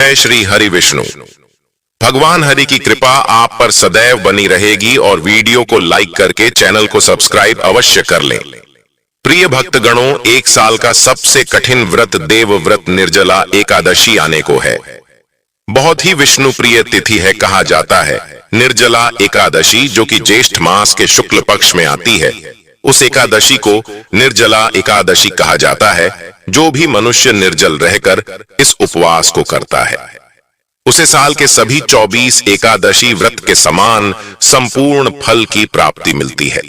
जय श्री हरि विष्णु। भगवान हरि की कृपा आप पर सदैव बनी रहेगी और वीडियो को लाइक करके चैनल को सब्सक्राइब अवश्य कर लें। प्रिय भक्तगणों, एक साल का सबसे कठिन व्रत देव व्रत निर्जला एकादशी आने को है। बहुत ही विष्णु प्रिय तिथि है। कहा जाता है निर्जला एकादशी, जो कि ज्येष्ठ मास के शुक्ल पक्ष में आती है, उस एकादशी को निर्जला एकादशी कहा जाता है। जो भी मनुष्य निर्जल रहकर इस उपवास को करता है, उसे साल के सभी 24 एकादशी व्रत के समान संपूर्ण फल की प्राप्ति मिलती है।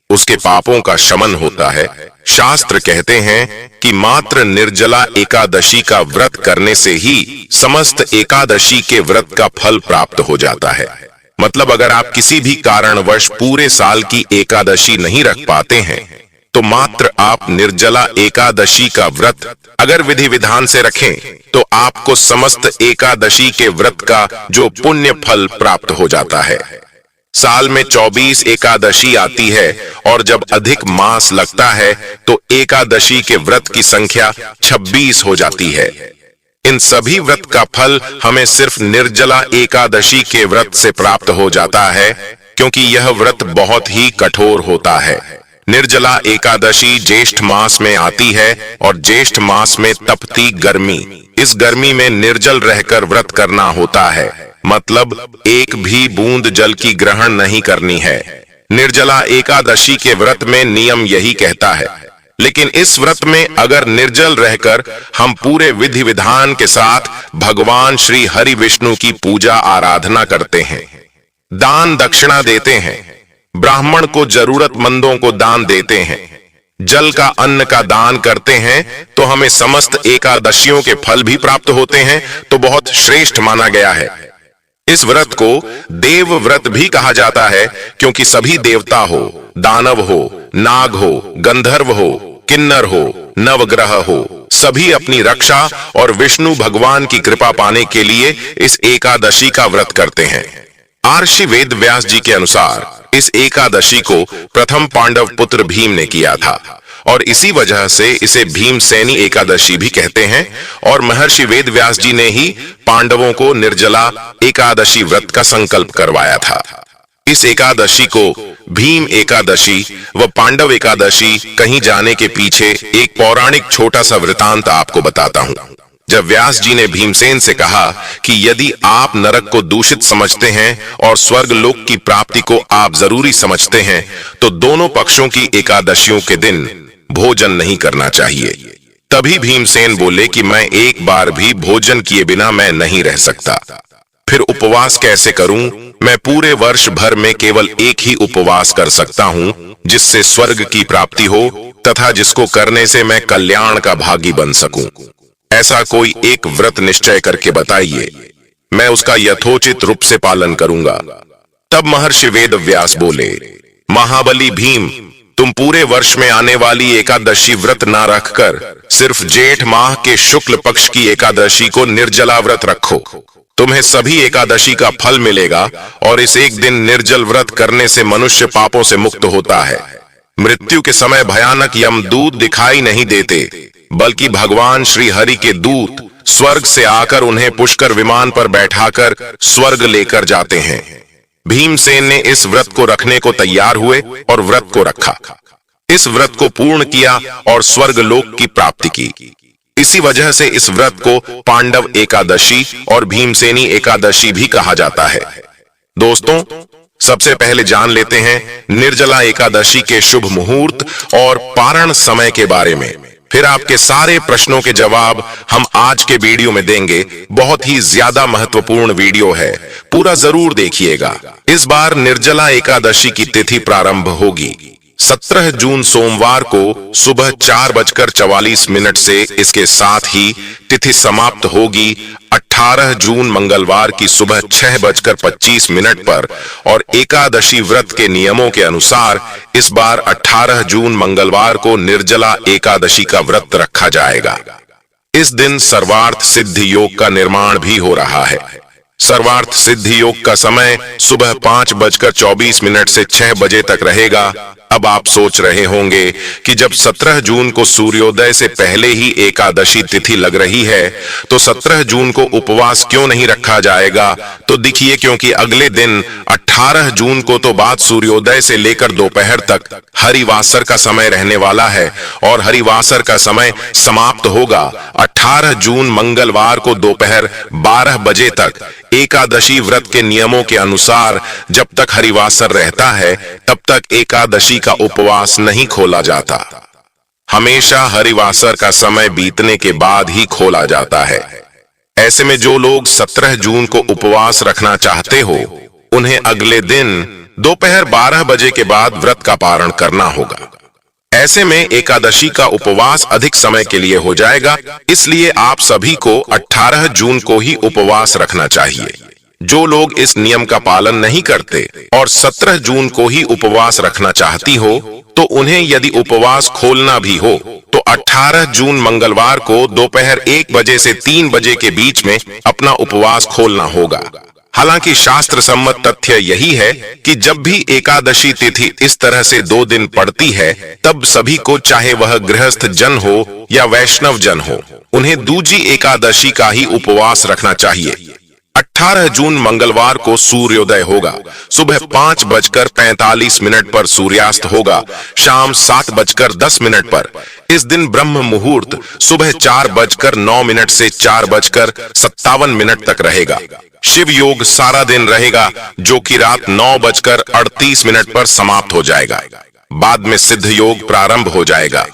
उसके पापों का शमन होता है। शास्त्र कहते हैं कि मात्र निर्जला एकादशी का व्रत करने से ही समस्त एकादशी के व्रत का फल प्राप्त हो जाता है। मतलब अगर आप किसी भी कारणवश पूरे साल की एकादशी नहीं रख पाते हैं, तो मात्र आप निर्जला एकादशी का व्रत अगर विधि विधान से रखें, तो आपको समस्त एकादशी के व्रत का जो पुण्य फल प्राप्त हो जाता है। साल में 24 एकादशी आती है और जब अधिक मास लगता है तो एकादशी के व्रत की संख्या 26 हो जाती है। इन सभी व्रत का फल हमें सिर्फ निर्जला एकादशी के व्रत से प्राप्त हो जाता है, क्योंकि यह व्रत बहुत ही कठोर होता है। निर्जला एकादशी ज्येष्ठ मास में आती है और ज्येष्ठ मास में तपती गर्मी, इस गर्मी में निर्जल रहकर व्रत करना होता है। मतलब एक भी बूंद जल की ग्रहण नहीं करनी है। निर्जला एकादशी के व्रत में नियम यही कहता है। लेकिन इस व्रत में अगर निर्जल रहकर हम पूरे विधि विधान के साथ भगवान श्री हरि विष्णु की पूजा आराधना करते हैं, दान दक्षिणा देते हैं, ब्राह्मण को जरूरतमंदों को दान देते हैं, जल का अन्न का दान करते हैं, तो हमें समस्त एकादशियों के फल भी प्राप्त होते हैं। तो बहुत श्रेष्ठ माना गया है। इस व्रत को देव व्रत भी कहा जाता है, क्योंकि सभी देवता हो, दानव हो, नाग हो, गंधर्व हो, किन्नर हो, नवग्रह हो, सभी अपनी रक्षा और विष्णु भगवान की कृपा पाने के लिए इस एकादशी का व्रत करते हैं। महर्षि वेद व्यास जी के अनुसार इस एकादशी को प्रथम पांडव पुत्र भीम ने किया था और इसी वजह से इसे भीमसेनी एकादशी भी कहते हैं। और महर्षि वेद व्यास जी ने ही पांडवों को निर्जला एकादशी व्रत का संकल्प करवाया था। इस एकादशी को भीम एकादशी व पांडव एकादशी कहीं जाने के पीछे एक पौराणिक छोटा सा वृतांत आपको बताता हूँ। जब व्यास जी ने भीमसेन से कहा कि यदि आप नरक को दूषित समझते हैं और स्वर्ग लोक की प्राप्ति को आप जरूरी समझते हैं, तो दोनों पक्षों की एकादशियों के दिन भोजन नहीं करना चाहिए। तभी भीमसेन बोले कि मैं एक बार भी भोजन किए बिना मैं नहीं रह सकता। फिर उपवास कैसे करूं? मैं पूरे वर्ष भर में केवल एक ही उपवास कर सकता हूं, जिससे स्वर्ग की प्राप्ति हो तथा जिसको करने से मैं कल्याण का भागी बन सकूं। ऐसा कोई एक व्रत निश्चय करके बताइए, मैं उसका यथोचित रूप से पालन करूंगा। तब महर्षि वेद व्यास बोले, महाबली भीम, तुम पूरे वर्ष में आने वाली एकादशी व्रत ना रखकर सिर्फ जेठ माह के शुक्ल पक्ष की एकादशी को निर्जला व्रत रखो। तुम्हें सभी एकादशी का फल मिलेगा और इस एक दिन निर्जल व्रत करने से मनुष्य पापों से मुक्त होता है। मृत्यु के समय भयानक यमदूत दिखाई नहीं देते, बल्कि भगवान श्री हरि के दूत स्वर्ग से आकर उन्हें पुष्कर विमान पर बैठाकर स्वर्ग लेकर जाते हैं। भीमसेन ने इस व्रत को रखने को तैयार हुए और व्रत को रखा। इस व्रत को पूर्ण किया और स्वर्ग लोक की प्राप्ति की। इसी वजह से इस व्रत को पांडव एकादशी और भीमसेनी एकादशी भी कहा जाता है। दोस्तों, सबसे पहले जान लेते हैं निर्जला एकादशी के शुभ मुहूर्त और पारण समय के बारे में। फिर आपके सारे प्रश्नों के जवाब हम आज के वीडियो में देंगे। बहुत ही ज्यादा महत्वपूर्ण वीडियो है, पूरा जरूर देखिएगा। इस बार निर्जला एकादशी की तिथि प्रारंभ होगी 17 जून सोमवार को सुबह 4:44 से। इसके साथ ही तिथि समाप्त होगी 18 जून मंगलवार की सुबह 6:25 पर। और एकादशी व्रत के नियमों के अनुसार इस बार 18 जून मंगलवार को निर्जला एकादशी का व्रत रखा जाएगा। इस दिन सर्वार्थ सिद्ध योग का निर्माण भी हो रहा है। सर्वार्थ सिद्धि योग का समय सुबह 5:24 से 6 बजे तक रहेगा। अब आप सोच रहे होंगे कि जब 17 जून को सूर्योदय से पहले ही एकादशी तिथि लग रही है तो 17 जून को उपवास क्यों नहीं रखा जाएगा। तो देखिए, क्योंकि अगले दिन 18 जून को तो बाद सूर्योदय से लेकर दोपहर तक हरिवासर का समय रहने वाला है और हरिवासर का समय समाप्त होगा 18 जून मंगलवार को दोपहर 12 बजे तक। एकादशी व्रत के नियमों के अनुसार जब तक हरिवासर रहता है तब तक एकादशी का उपवास नहीं खोला जाता। हमेशा हरिवासर का समय बीतने के बाद ही खोला जाता है। ऐसे में जो लोग 17 जून को उपवास रखना चाहते हो उन्हें अगले दिन दोपहर 12 बजे के बाद व्रत का पारण करना होगा। ऐसे में एकादशी का उपवास अधिक समय के लिए हो जाएगा, इसलिए आप सभी को 18 जून को ही उपवास रखना चाहिए। जो लोग इस नियम का पालन नहीं करते और 17 जून को ही उपवास रखना चाहती हो तो उन्हें यदि उपवास खोलना भी हो तो 18 जून मंगलवार को दोपहर 1 बजे से 3 बजे के बीच में अपना उपवास खोलना होगा। हालांकि शास्त्र सम्मत तथ्य यही है कि जब भी एकादशी तिथि इस तरह से 2 दिन पड़ती है तब सभी को, चाहे वह गृहस्थ जन हो या वैष्णव जन हो, उन्हें दूजी एकादशी का ही उपवास रखना चाहिए। 18 जून मंगलवार को सूर्योदय होगा, सुबह 5:45 पर सूर्यास्त होगा, शाम 7:10 पर। इस दिन ब्रह्म मुहूर्त सुबह 4:09 से 4:57 तक रहेगा। शिव योग सारा दिन रहेगा जो कि रात 9:38 पर समाप्त हो जाएगा। बाद में सिद्ध योग प्रारंभ हो जाएगा।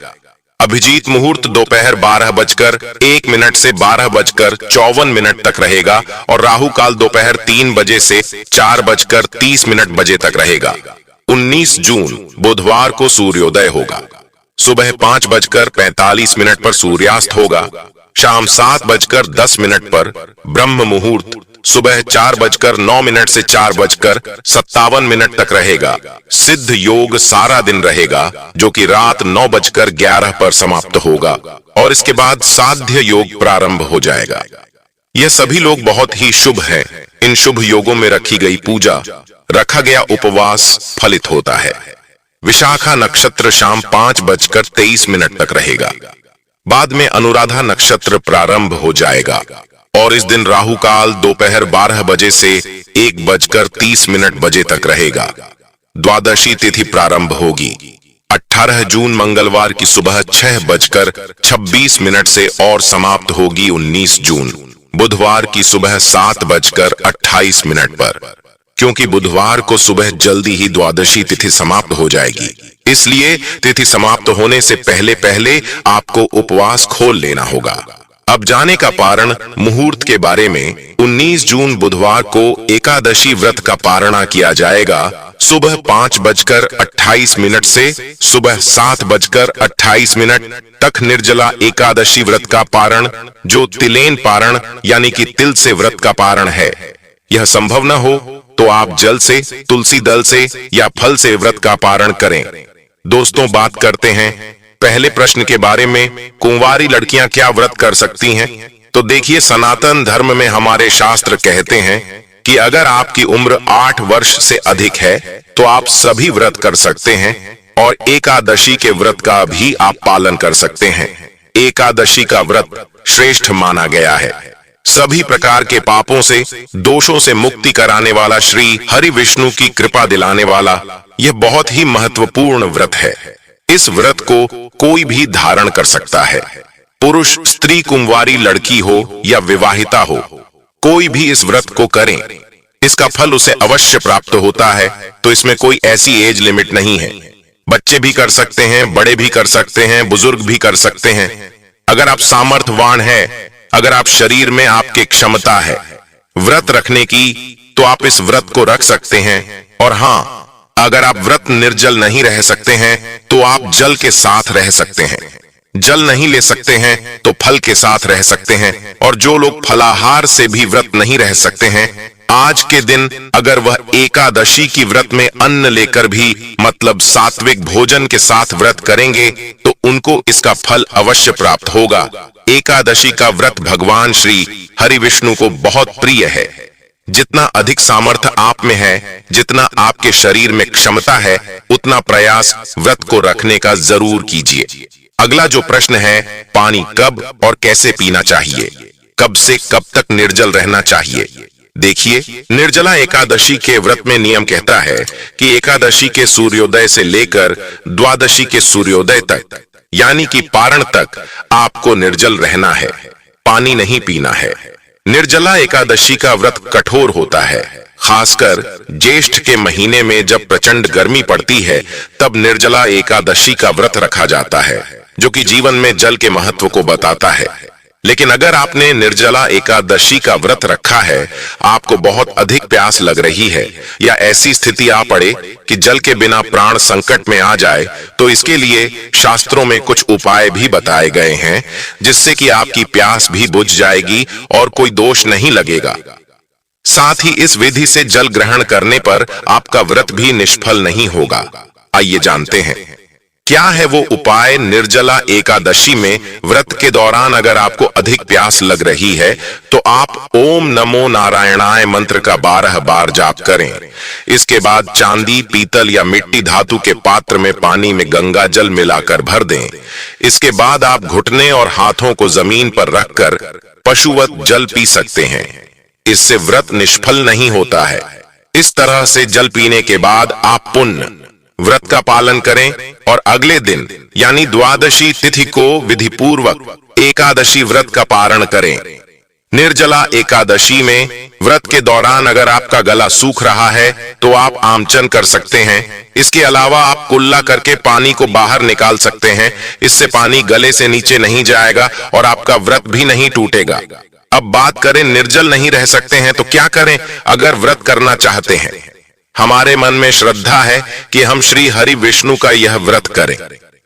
अभिजीत मुहूर्त दोपहर 12:01 से 12:54 तक रहेगा और राहु काल दोपहर 3 बजे से 4:30 बजे तक रहेगा। 19 जून बुधवार को सूर्योदय होगा, सुबह 5:45 पर सूर्यास्त होगा, शाम 7:10 पर। ब्रह्म मुहूर्त सुबह 4:09 से 4:57 तक रहेगा। सिद्ध योग सारा दिन रहेगा जो कि रात 9:11 पर समाप्त होगा और इसके बाद साध्य योग प्रारंभ हो जाएगा। यह सभी लोग बहुत ही शुभ हैं। इन शुभ योगों में रखी गई पूजा, रखा गया उपवास फलित होता है। विशाखा नक्षत्र शाम 5:23 तक रहेगा। बाद में अनुराधा नक्षत्र प्रारंभ हो जाएगा और इस दिन राहु काल दोपहर 12 बजे से 1:30 बजे तक रहेगा। द्वादशी तिथि प्रारंभ होगी 18 जून मंगलवार की सुबह 6:26 से और समाप्त होगी 19 जून बुधवार की सुबह 7:28 पर। क्योंकि बुधवार को सुबह जल्दी ही द्वादशी तिथि समाप्त हो जाएगी, इसलिए तिथि समाप्त होने से पहले पहले आपको उपवास खोल लेना होगा। अब जाने का पारण मुहूर्त के बारे में। 19 जून बुधवार को एकादशी व्रत का पारणा किया जाएगा। सुबह 5:28 से सुबह 7:28 तक निर्जला एकादशी व्रत का पारण, जो तिलेन पारण यानी कि तिल से व्रत का पारण है। यह संभव न हो तो आप जल से, तुलसी दल से या फल से व्रत का पारण करें। दोस्तों, बात करते हैं पहले प्रश्न के बारे में, कुंवारी लड़कियां क्या व्रत कर सकती हैं? तो देखिए, सनातन धर्म में हमारे शास्त्र कहते हैं कि अगर आपकी उम्र 8 वर्ष से अधिक है तो आप सभी व्रत कर सकते हैं और एकादशी के व्रत का भी आप पालन कर सकते हैं। एकादशी का व्रत श्रेष्ठ माना गया है। सभी प्रकार के पापों से, दोषों से मुक्ति कराने वाला, श्री हरि विष्णु की कृपा दिलाने वाला यह बहुत ही महत्वपूर्ण व्रत है। इस व्रत को कोई भी धारण कर सकता है, पुरुष, स्त्री, कुंवारी लड़की हो या विवाहिता हो, कोई भी इस व्रत को करें, इसका फल उसे अवश्य प्राप्त होता है। तो इसमें कोई ऐसी एज लिमिट नहीं है। बच्चे भी कर सकते हैं, बड़े भी कर सकते हैं, बुजुर्ग भी कर सकते हैं। अगर आप सामर्थ्यवान हैं, अगर आप शरीर में आपकी क्षमता है व्रत रखने की, तो आप इस व्रत को रख सकते हैं। और हाँ, अगर आप व्रत निर्जल नहीं रह सकते हैं तो आप जल के साथ रह सकते हैं। जल नहीं ले सकते हैं तो फल के साथ रह सकते हैं। और जो लोग फलाहार से भी व्रत नहीं रह सकते हैं, आज के दिन अगर वह एकादशी की व्रत में अन्न लेकर भी, मतलब सात्विक भोजन के साथ व्रत करेंगे तो उनको इसका फल अवश्य प्राप्त होगा। एकादशी का व्रत भगवान श्री हरि विष्णु को बहुत प्रिय है। जितना अधिक सामर्थ्य आप में है, जितना आपके शरीर में क्षमता है, उतना प्रयास व्रत को रखने का जरूर कीजिए। अगला जो प्रश्न है, पानी कब और कैसे पीना चाहिए, कब से कब तक निर्जल रहना चाहिए। देखिए, निर्जला एकादशी के व्रत में नियम कहता है कि एकादशी के सूर्योदय से लेकर द्वादशी के सूर्योदय तक, यानी कि पारण तक आपको निर्जल रहना है, पानी नहीं पीना है। निर्जला एकादशी का व्रत कठोर होता है, खासकर ज्येष्ठ के महीने में जब प्रचंड गर्मी पड़ती है, तब निर्जला एकादशी का व्रत रखा जाता है, जो कि जीवन में जल के महत्व को बताता है। लेकिन अगर आपने निर्जला एकादशी का व्रत रखा है, आपको बहुत अधिक प्यास लग रही है, या ऐसी स्थिति आ पड़े कि जल के बिना प्राण संकट में आ जाए, तो इसके लिए शास्त्रों में कुछ उपाय भी बताए गए हैं, जिससे कि आपकी प्यास भी बुझ जाएगी और कोई दोष नहीं लगेगा। साथ ही इस विधि से जल ग्रहण करने पर आपका व्रत भी निष्फल नहीं होगा। आइए जानते हैं क्या है वो उपाय। निर्जला एकादशी में व्रत के दौरान अगर आपको अधिक प्यास लग रही है, तो आप ओम नमो नारायणाय मंत्र का 12 बार जाप करें। इसके बाद चांदी, पीतल या मिट्टी धातु के पात्र में पानी में गंगा जल मिलाकर भर दें। इसके बाद आप घुटने और हाथों को जमीन पर रखकर पशुवत जल पी सकते हैं। इससे व्रत निष्फल नहीं होता है। इस तरह से जल पीने के बाद आप पुण्य व्रत का पालन करें और अगले दिन यानी द्वादशी तिथि को विधि पूर्वक एकादशी व्रत का पारण करें। निर्जला एकादशी में व्रत के दौरान अगर आपका गला सूख रहा है, तो आप आमचन कर सकते हैं। इसके अलावा आप कुल्ला करके पानी को बाहर निकाल सकते हैं। इससे पानी गले से नीचे नहीं जाएगा और आपका व्रत भी नहीं टूटेगा। अब बात करें निर्जल नहीं रह सकते हैं तो क्या करें। अगर व्रत करना चाहते हैं, हमारे मन में श्रद्धा है कि हम श्री हरि विष्णु का यह व्रत करें,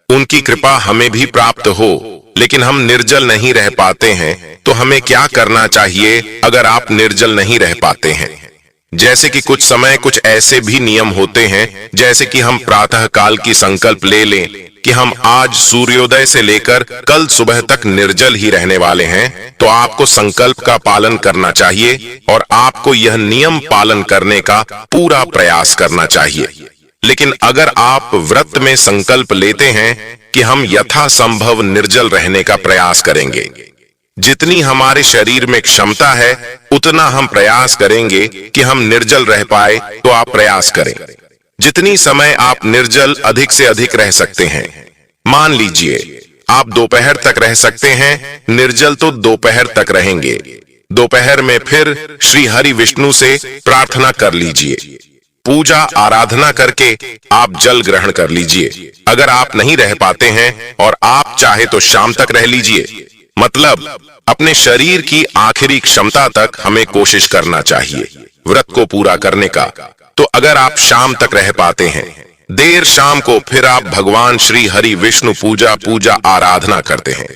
उनकी कृपा हमें भी प्राप्त हो, लेकिन हम निर्जल नहीं रह पाते हैं, तो हमें क्या करना चाहिए अगर आप निर्जल नहीं रह पाते हैं। जैसे कि कुछ समय कुछ ऐसे भी नियम होते हैं, जैसे कि हम प्रातः काल की संकल्प ले लें कि हम आज सूर्योदय से लेकर कल सुबह तक निर्जल ही रहने वाले हैं, तो आपको संकल्प का पालन करना चाहिए और आपको यह नियम पालन करने का पूरा प्रयास करना चाहिए। लेकिन अगर आप व्रत में संकल्प लेते हैं कि हम यथासंभव निर्जल रहने का प्रयास करेंगे, जितनी हमारे शरीर में क्षमता है उतना हम प्रयास करेंगे कि हम निर्जल रह पाए, तो आप प्रयास करें। जितनी समय आप निर्जल अधिक से अधिक रह सकते हैं। मान लीजिए आप दोपहर तक रह सकते हैं निर्जल, तो दोपहर तक रहेंगे। दोपहर में फिर श्री हरि विष्णु से प्रार्थना कर लीजिए। पूजा आराधना करके आप जल ग्रहण कर लीजिए। अगर आप नहीं रह पाते हैं और आप चाहे तो शाम तक रह लीजिए। मतलब अपने शरीर की आखिरी क्षमता तक हमें कोशिश करना चाहिए व्रत को पूरा करने का। तो अगर आप शाम तक रह पाते हैं, देर शाम को फिर आप भगवान श्री हरि विष्णु पूजा आराधना करते हैं,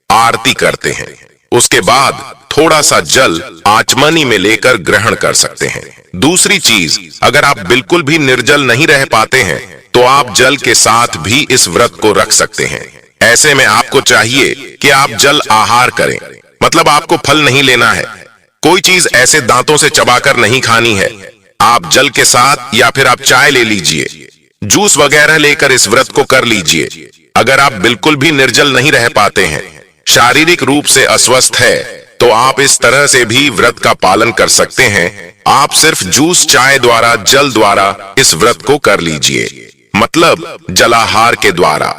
आरती करते हैं। उसके बाद थोड़ा सा जल आचमनी में लेकर ग्रहण कर सकते हैं। दूसरी चीज, अगर आप बिल्कुल भी निर्जल नहीं रह पाते हैं, तो आप जल के साथ भी इस व्रत को रख सकते हैं। ऐसे में आपको चाहिए कि आप जल आहार करें, मतलब आपको फल नहीं लेना है, कोई चीज ऐसे दांतों से चबाकर नहीं खानी है। आप जल के साथ या फिर आप चाय ले लीजिए, जूस वगैरह लेकर इस व्रत को कर लीजिए। अगर आप बिल्कुल भी निर्जल नहीं रह पाते हैं, शारीरिक रूप से अस्वस्थ है, तो आप इस तरह से भी व्रत का पालन कर सकते हैं। आप सिर्फ जूस, चाय द्वारा, जल द्वारा इस व्रत को कर लीजिए, मतलब जलाहार के द्वारा।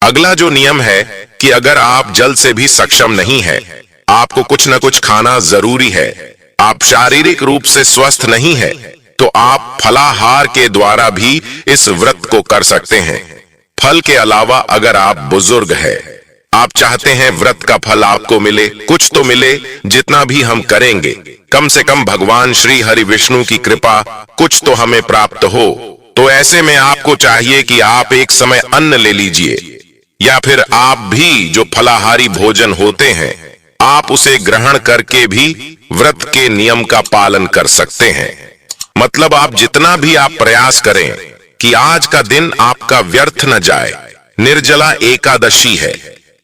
अगला जो नियम है कि अगर आप जल से भी सक्षम नहीं है, आपको कुछ न कुछ खाना जरूरी है, आप शारीरिक रूप से स्वस्थ नहीं है, तो आप फलाहार के द्वारा भी इस व्रत को कर सकते हैं। फल के अलावा अगर आप बुजुर्ग हैं, आप चाहते हैं व्रत का फल आपको मिले, कुछ तो मिले, जितना भी हम करेंगे कम से कम भगवान श्री हरि विष्णु की कृपा कुछ तो हमें प्राप्त हो, तो ऐसे में आपको चाहिए कि आप एक समय अन्न ले लीजिए, या फिर आप भी जो फलाहारी भोजन होते हैं आप उसे ग्रहण करके भी व्रत के नियम का पालन कर सकते हैं। मतलब आप जितना भी आप प्रयास करें कि आज का दिन आपका व्यर्थ न जाए। निर्जला एकादशी है,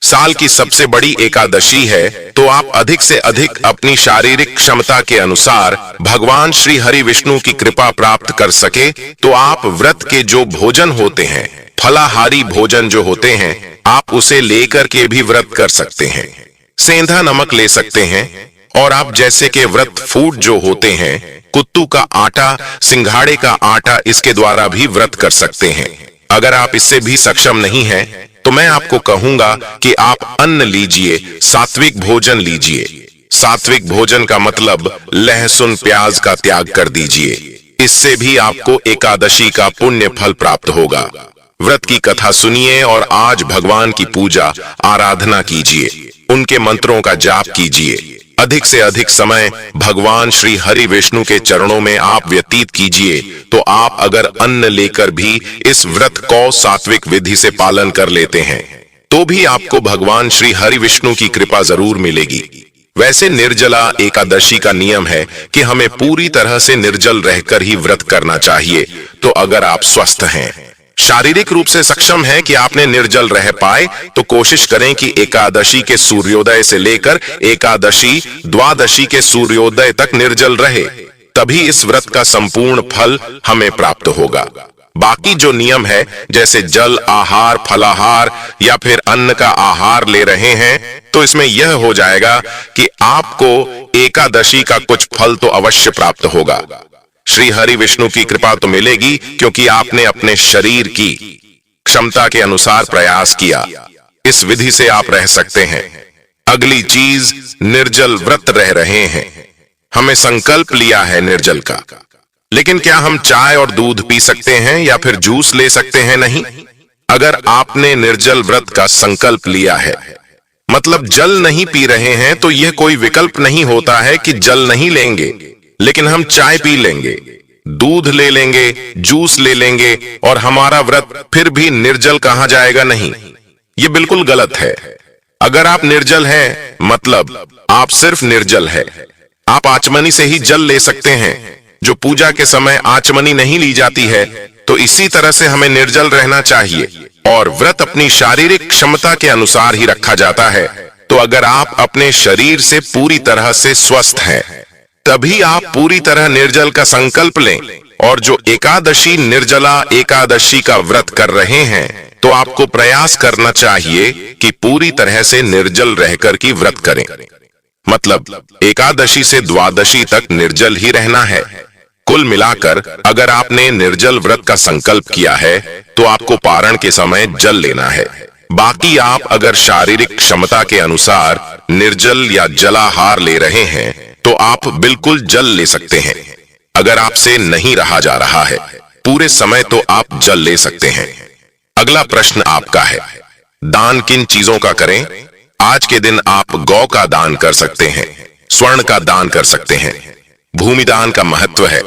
साल की सबसे बड़ी एकादशी है, तो आप अधिक से अधिक अपनी शारीरिक क्षमता के अनुसार भगवान श्री हरि विष्णु की कृपा प्राप्त कर सके, तो आप व्रत के जो भोजन होते हैं, फलाहारी भोजन जो होते हैं, आप उसे लेकर के भी व्रत कर सकते हैं। सेंधा नमक ले सकते हैं, और आप जैसे के व्रत फूड जो होते हैं, कुत्तू का आटा, सिंघाड़े का आटा, इसके द्वारा भी व्रत कर सकते हैं। अगर आप इससे भी सक्षम नहीं हैं, तो मैं आपको कहूंगा कि आप अन्न लीजिए, सात्विक भोजन लीजिए। सात्विक भोजन का मतलब लहसुन प्याज का त्याग कर दीजिए। इससे भी आपको एकादशी का पुण्य फल प्राप्त होगा। व्रत की कथा सुनिए और आज भगवान की पूजा आराधना कीजिए, उनके मंत्रों का जाप कीजिए। अधिक से अधिक समय भगवान श्री हरि विष्णु के चरणों में आप व्यतीत कीजिए, तो आप अगर अन्न लेकर भी इस व्रत को सात्विक विधि से पालन कर लेते हैं, तो भी आपको भगवान श्री हरि विष्णु की कृपा जरूर मिलेगी। वैसे निर्जला एकादशी का नियम है कि हमें पूरी तरह से निर्जल रहकर ही व्रत करना चाहिए। तो अगर आप स्वस्थ हैं, शारीरिक रूप से सक्षम है कि आपने निर्जल रह पाए, तो कोशिश करें कि एकादशी के सूर्योदय से लेकर एकादशी द्वादशी के सूर्योदय तक निर्जल रहे, तभी इस व्रत का संपूर्ण फल हमें प्राप्त होगा। बाकी जो नियम है, जैसे जल आहार, फलाहार या फिर अन्न का आहार ले रहे हैं, तो इसमें यह हो जाएगा कि आपको एकादशी का कुछ फल तो अवश्य प्राप्त होगा। श्री हरि विष्णु की कृपा तो मिलेगी, क्योंकि आपने अपने शरीर की क्षमता के अनुसार प्रयास किया। इस विधि से आप रह सकते हैं। अगली चीज, निर्जल व्रत रह रहे हैं। हमें संकल्प लिया है निर्जल का, लेकिन क्या हम चाय और दूध पी सकते हैं या फिर जूस ले सकते हैं? नहीं। अगर आपने निर्जल व्रत का संकल्प लिया है, मतलब जल नहीं पी रहे हैं, तो यह कोई विकल्प नहीं होता है कि जल नहीं लेंगे, लेकिन हम चाय पी लेंगे, दूध ले लेंगे, जूस ले लेंगे और हमारा व्रत फिर भी निर्जल कहा जाएगा? नहीं, ये बिल्कुल गलत है। अगर आप निर्जल हैं, मतलब आप सिर्फ निर्जल है। आप आचमनी से ही जल ले सकते हैं, जो पूजा के समय आचमनी नहीं ली जाती है। तो इसी तरह से हमें निर्जल रहना चाहिए, और व्रत अपनी शारीरिक क्षमता के अनुसार ही रखा जाता है। तो अगर आप अपने शरीर से पूरी तरह से स्वस्थ हैं, तभी आप पूरी तरह निर्जल का संकल्प लें। और जो एकादशी निर्जला एकादशी का व्रत कर रहे हैं, तो आपको प्रयास करना चाहिए कि पूरी तरह से निर्जल रहकर की व्रत करें। मतलब एकादशी से द्वादशी तक निर्जल ही रहना है। कुल मिलाकर अगर आपने निर्जल व्रत का संकल्प किया है, तो आपको पारण के समय जल लेना है। बाकी आप अगर शारीरिक क्षमता के अनुसार निर्जल या जलाहार ले रहे हैं, तो आप बिल्कुल जल ले सकते हैं। अगर आपसे नहीं रहा जा रहा है पूरे समय, तो आप जल ले सकते हैं। अगला प्रश्न आपका है, दान किन चीजों का करें? आज के दिन आप गौ का दान कर सकते हैं, स्वर्ण का दान कर सकते हैं। भूमि दान का महत्व है,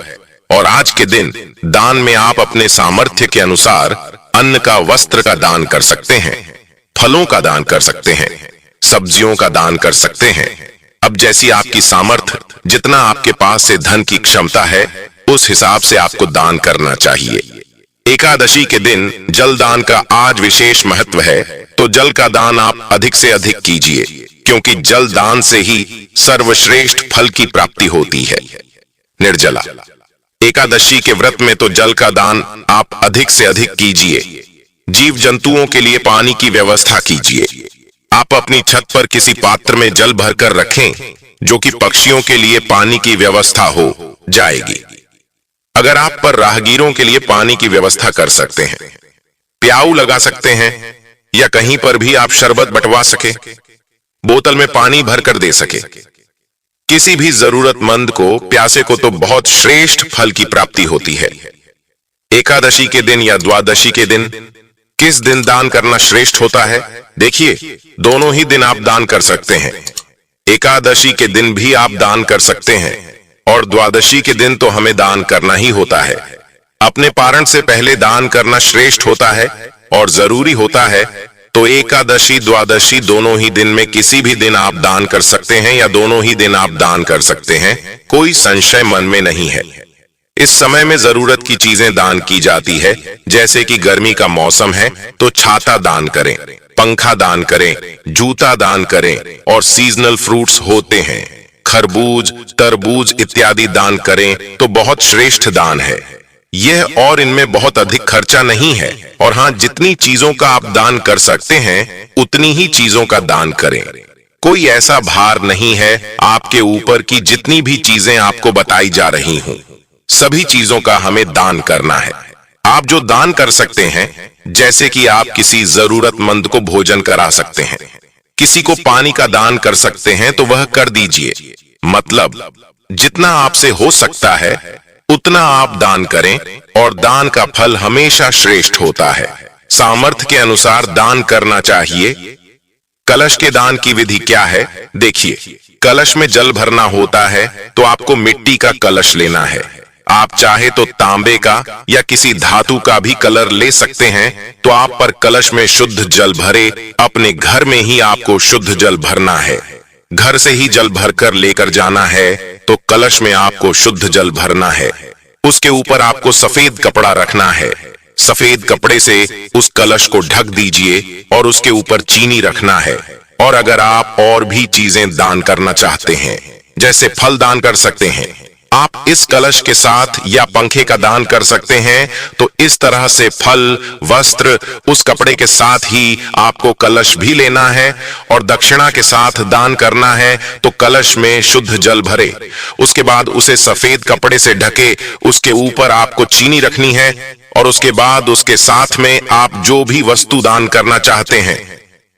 और आज के दिन दान में आप अपने सामर्थ्य के अनुसार अन्न का, वस्त्र का दान कर सकते हैं, फलों का दान कर सकते हैं, सब्जियों का दान कर सकते हैं। अब जैसी आपकी सामर्थ्य, जितना आपके पास से धन की क्षमता है, उस हिसाब से आपको दान करना चाहिए। एकादशी के दिन जल दान का आज विशेष महत्व है, तो जल का दान आप अधिक से अधिक कीजिए, क्योंकि जल दान से ही सर्वश्रेष्ठ फल की प्राप्ति होती है। निर्जला एकादशी के व्रत में तो जल का दान आप अधिक से अधिक कीजिए। जीव जंतुओं के लिए पानी की व्यवस्था कीजिए। आप अपनी छत पर किसी पात्र में जल भरकर रखें, जो कि पक्षियों के लिए पानी की व्यवस्था हो जाएगी। अगर आप पर राहगीरों के लिए पानी की व्यवस्था कर सकते हैं, प्याऊ लगा सकते हैं, या कहीं पर भी आप शरबत बंटवा सके, बोतल में पानी भरकर दे सके, किसी भी जरूरतमंद को, प्यासे को, तो बहुत श्रेष्ठ फल की प्राप्ति होती है। एकादशी के दिन या द्वादशी के दिन किस दिन दान करना श्रेष्ठ होता है? देखिए, दोनों ही दिन आप दान कर सकते हैं। एकादशी के दिन भी आप दान कर सकते हैं, और द्वादशी के दिन तो हमें दान करना ही होता है। अपने पारण से पहले दान करना श्रेष्ठ होता है और जरूरी होता है। तो एकादशी द्वादशी दोनों ही दिन में किसी भी दिन आप दान कर सकते हैं, या दोनों ही दिन आप दान कर सकते हैं, कोई संशय मन में नहीं है। इस समय में जरूरत की चीजें दान की जाती है, जैसे कि गर्मी का मौसम है तो छाता दान करें, पंखा दान करें, जूता दान करें और सीजनल फ्रूट्स होते हैं, खरबूज, तरबूज इत्यादि दान करें तो बहुत श्रेष्ठ दान है यह। और इनमें बहुत अधिक खर्चा नहीं है। और हाँ, जितनी चीजों का आप दान कर सकते हैं उतनी ही चीजों का दान करें। कोई ऐसा भार नहीं है आपके ऊपर कि जितनी भी चीजें आपको बताई जा रही हूं सभी चीजों का हमें दान करना है। आप जो दान कर सकते हैं, जैसे कि आप किसी जरूरतमंद को भोजन करा सकते हैं, किसी को पानी का दान कर सकते हैं तो वह कर दीजिए। मतलब जितना आपसे हो सकता है उतना आप दान करें और दान का फल हमेशा श्रेष्ठ होता है। सामर्थ्य के अनुसार दान करना चाहिए। कलश के दान की विधि क्या है? देखिए, कलश में जल भरना होता है तो आपको मिट्टी का कलश लेना है। आप चाहे तो तांबे का या किसी धातु का भी कलर ले सकते हैं। तो आप पर कलश में शुद्ध जल भरे। अपने घर में ही आपको शुद्ध जल भरना है। घर से ही जल भरकर लेकर जाना है तो कलश में आपको शुद्ध जल भरना है। उसके ऊपर आपको सफेद कपड़ा रखना है। सफेद कपड़े से उस कलश को ढक दीजिए और उसके ऊपर चीनी रखना है। और अगर आप और भी चीजें दान करना चाहते हैं, जैसे फल दान कर सकते हैं, आप इस कलश के साथ या पंखे का दान कर सकते हैं। तो इस तरह से फल, वस्त्र उस कपड़े के साथ ही आपको कलश भी लेना है और दक्षिणा के साथ दान करना है। तो कलश में शुद्ध जल भरे, उसके बाद उसे सफेद कपड़े से ढके, उसके ऊपर आपको चीनी रखनी है और उसके बाद उसके साथ में आप जो भी वस्तु दान करना चाहते हैं,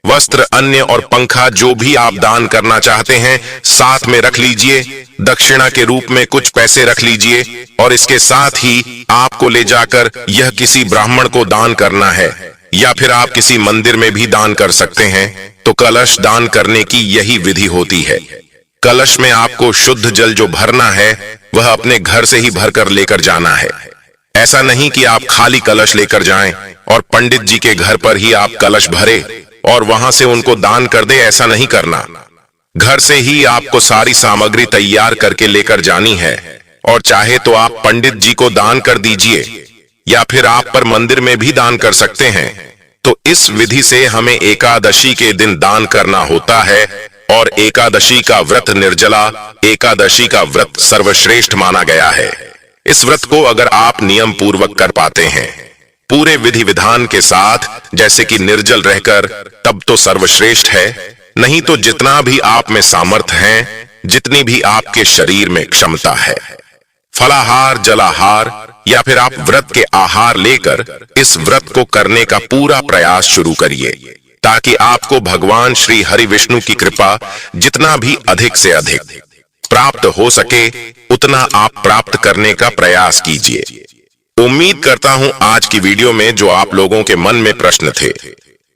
वस्त्र, अन्य और पंखा जो भी आप दान करना चाहते हैं, साथ में रख लीजिए। दक्षिणा के रूप में कुछ पैसे रख लीजिए और इसके साथ ही आपको ले जाकर यह किसी ब्राह्मण को दान करना है या फिर आप किसी मंदिर में भी दान कर सकते हैं। तो कलश दान करने की यही विधि होती है। कलश में आपको शुद्ध जल जो भरना है वह अपने घर से ही भरकर लेकर जाना है। ऐसा नहीं कि आप खाली कलश लेकर जाएं और पंडित जी के घर पर ही आप कलश भरे और वहां से उनको दान कर दे। ऐसा नहीं करना। घर से ही आपको सारी सामग्री तैयार करके लेकर जानी है। और चाहे तो आप पंडित जी को दान कर दीजिए या फिर आप पर मंदिर में भी दान कर सकते हैं। तो इस विधि से हमें एकादशी के दिन दान करना होता है। और एकादशी का व्रत, निर्जला एकादशी का व्रत सर्वश्रेष्ठ माना गया है। इस व्रत को अगर आप नियम पूर्वक कर पाते हैं, पूरे विधि विधान के साथ, जैसे कि निर्जल रहकर, तब तो सर्वश्रेष्ठ है। नहीं तो जितना भी आप में सामर्थ्य है, जितनी भी आपके शरीर में क्षमता है, फलाहार, जलाहार या फिर आप व्रत के आहार लेकर इस व्रत को करने का पूरा प्रयास शुरू करिए, ताकि आपको भगवान श्री हरि विष्णु की कृपा जितना भी अधिक से अधिक प्राप्त हो सके उतना आप प्राप्त करने का प्रयास कीजिए। उम्मीद करता हूं आज की वीडियो में जो आप लोगों के मन में प्रश्न थे,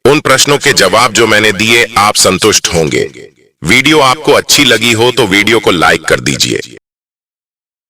उन प्रश्नों के जवाब जो मैंने दिए, आप संतुष्ट होंगे। वीडियो आपको अच्छी लगी हो तो वीडियो को लाइक कर दीजिए।